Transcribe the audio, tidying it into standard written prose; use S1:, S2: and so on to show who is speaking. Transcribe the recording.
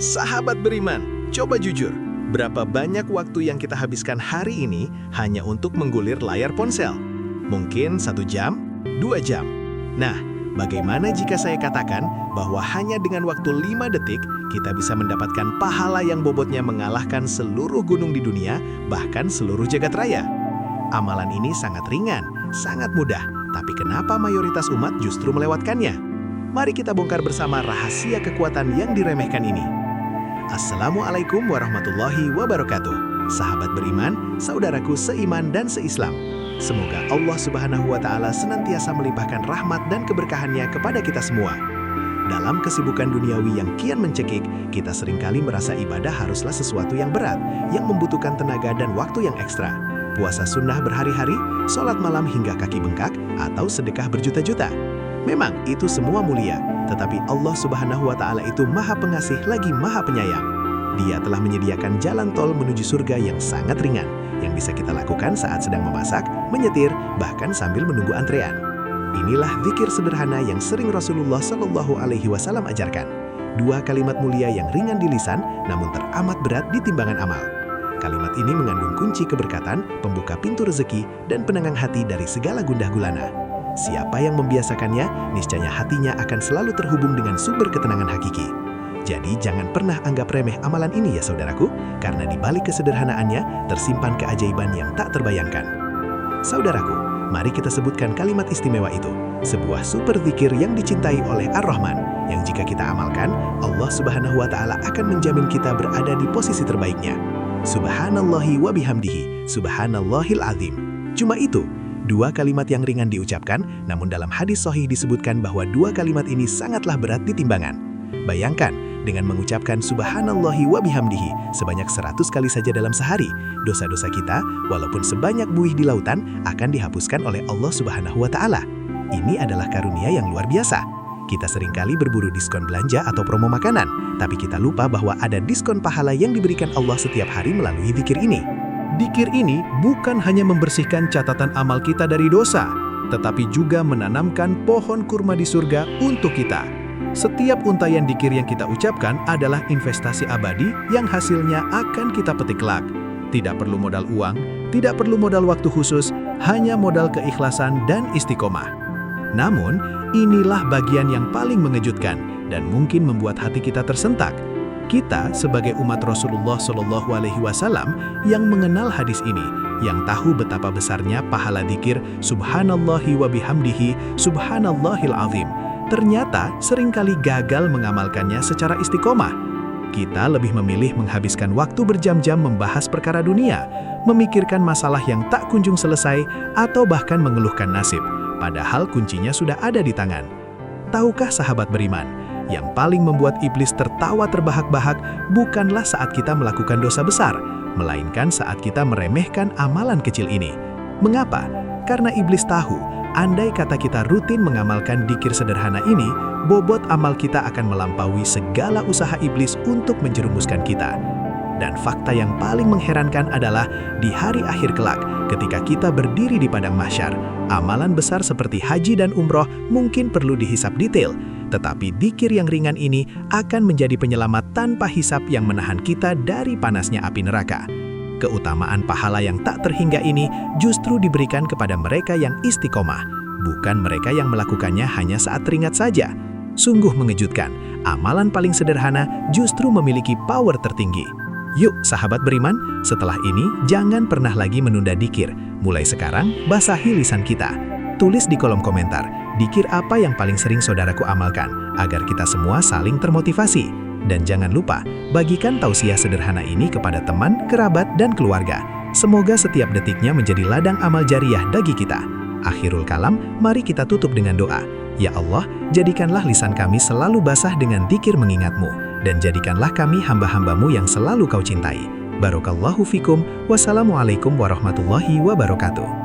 S1: Sahabat beriman, coba jujur, berapa banyak waktu yang kita habiskan hari ini hanya untuk menggulir layar ponsel? Mungkin 1 jam, 2 jam. Nah, bagaimana jika saya katakan bahwa hanya dengan waktu 5 detik, kita bisa mendapatkan pahala yang bobotnya mengalahkan seluruh gunung di dunia, bahkan seluruh jagat raya? Amalan ini sangat ringan, sangat mudah, tapi kenapa mayoritas umat justru melewatkannya? Mari kita bongkar bersama rahasia kekuatan yang diremehkan ini. Assalamualaikum warahmatullahi wabarakatuh. Sahabat beriman, saudaraku seiman dan seislam. Semoga Allah Subhanahu wa Ta'ala senantiasa melimpahkan rahmat dan keberkahannya kepada kita semua. Dalam kesibukan duniawi yang kian mencekik, kita seringkali merasa ibadah haruslah sesuatu yang berat, yang membutuhkan tenaga dan waktu yang ekstra. Puasa sunnah berhari-hari, sholat malam hingga kaki bengkak, atau sedekah berjuta-juta. Memang itu semua mulia, tetapi Allah Subhanahu wa Ta'ala itu Maha Pengasih lagi Maha Penyayang. Dia telah menyediakan jalan tol menuju surga yang sangat ringan, yang bisa kita lakukan saat sedang memasak, menyetir, bahkan sambil menunggu antrean. Inilah zikir sederhana yang sering Rasulullah Shallallahu Alaihi Wasallam ajarkan. 2 kalimat mulia yang ringan di lisan, namun teramat berat di timbangan amal. Kalimat ini mengandung kunci keberkatan, pembuka pintu rezeki, dan penenang hati dari segala gundah gulana. Siapa yang membiasakannya, niscaya hatinya akan selalu terhubung dengan sumber ketenangan hakiki. Jadi jangan pernah anggap remeh amalan ini ya saudaraku, karena di balik kesederhanaannya tersimpan keajaiban yang tak terbayangkan. Saudaraku, mari kita sebutkan kalimat istimewa itu, sebuah super zikir yang dicintai oleh Ar-Rahman, yang jika kita amalkan, Allah Subhanahu wa Ta'ala akan menjamin kita berada di posisi terbaiknya. Subhanallahi wa bihamdihi, subhanallahil azim. Cuma itu, 2 kalimat yang ringan diucapkan, namun dalam hadis sahih disebutkan bahwa 2 kalimat ini sangatlah berat di timbangan. Bayangkan, dengan mengucapkan subhanallahi wa bihamdihi sebanyak 100 kali saja dalam sehari, dosa-dosa kita, walaupun sebanyak buih di lautan, akan dihapuskan oleh Allah Subhanahu wa Ta'ala. Ini adalah karunia yang luar biasa. Kita seringkali berburu diskon belanja atau promo makanan, tapi kita lupa bahwa ada diskon pahala yang diberikan Allah setiap hari melalui zikir ini. Dzikir ini bukan hanya membersihkan catatan amal kita dari dosa, tetapi juga menanamkan pohon kurma di surga untuk kita. Setiap untayan dzikir yang kita ucapkan adalah investasi abadi yang hasilnya akan kita petik kelak. Tidak perlu modal uang, tidak perlu modal waktu khusus, hanya modal keikhlasan dan istiqomah. Namun, inilah bagian yang paling mengejutkan dan mungkin membuat hati kita tersentak. Kita sebagai umat Rasulullah Shallallahu Alaihi Wasallam yang mengenal hadis ini, yang tahu betapa besarnya pahala dzikir subhanallahi wa bihamdihi subhanallahil azim, ternyata seringkali gagal mengamalkannya secara istiqomah. Kita lebih memilih menghabiskan waktu berjam-jam membahas perkara dunia, memikirkan masalah yang tak kunjung selesai, atau bahkan mengeluhkan nasib, padahal kuncinya sudah ada di tangan. Tahukah sahabat beriman, yang paling membuat iblis tertawa terbahak-bahak bukanlah saat kita melakukan dosa besar, melainkan saat kita meremehkan amalan kecil ini. Mengapa? Karena iblis tahu, andai kata kita rutin mengamalkan dzikir sederhana ini, bobot amal kita akan melampaui segala usaha iblis untuk menjerumuskan kita. Dan fakta yang paling mengherankan adalah di hari akhir kelak, ketika kita berdiri di padang mahsyar, amalan besar seperti haji dan umroh mungkin perlu dihisap detail, tetapi dzikir yang ringan ini akan menjadi penyelamat tanpa hisap yang menahan kita dari panasnya api neraka. Keutamaan pahala yang tak terhingga ini justru diberikan kepada mereka yang istiqomah, bukan mereka yang melakukannya hanya saat teringat saja. Sungguh mengejutkan, amalan paling sederhana justru memiliki power tertinggi. Yuk sahabat beriman, setelah ini jangan pernah lagi menunda dzikir. Mulai sekarang, basahi lisan kita. Tulis di kolom komentar, dzikir apa yang paling sering saudaraku amalkan, agar kita semua saling termotivasi. Dan jangan lupa, bagikan tausiah sederhana ini kepada teman, kerabat, dan keluarga. Semoga setiap detiknya menjadi ladang amal jariah bagi kita. Akhirul kalam, mari kita tutup dengan doa. Ya Allah, jadikanlah lisan kami selalu basah dengan dzikir mengingat-Mu, dan jadikanlah kami hamba-hamba-Mu yang selalu Kau cintai. Barakallahu fikum, wassalamualaikum warahmatullahi wabarakatuh.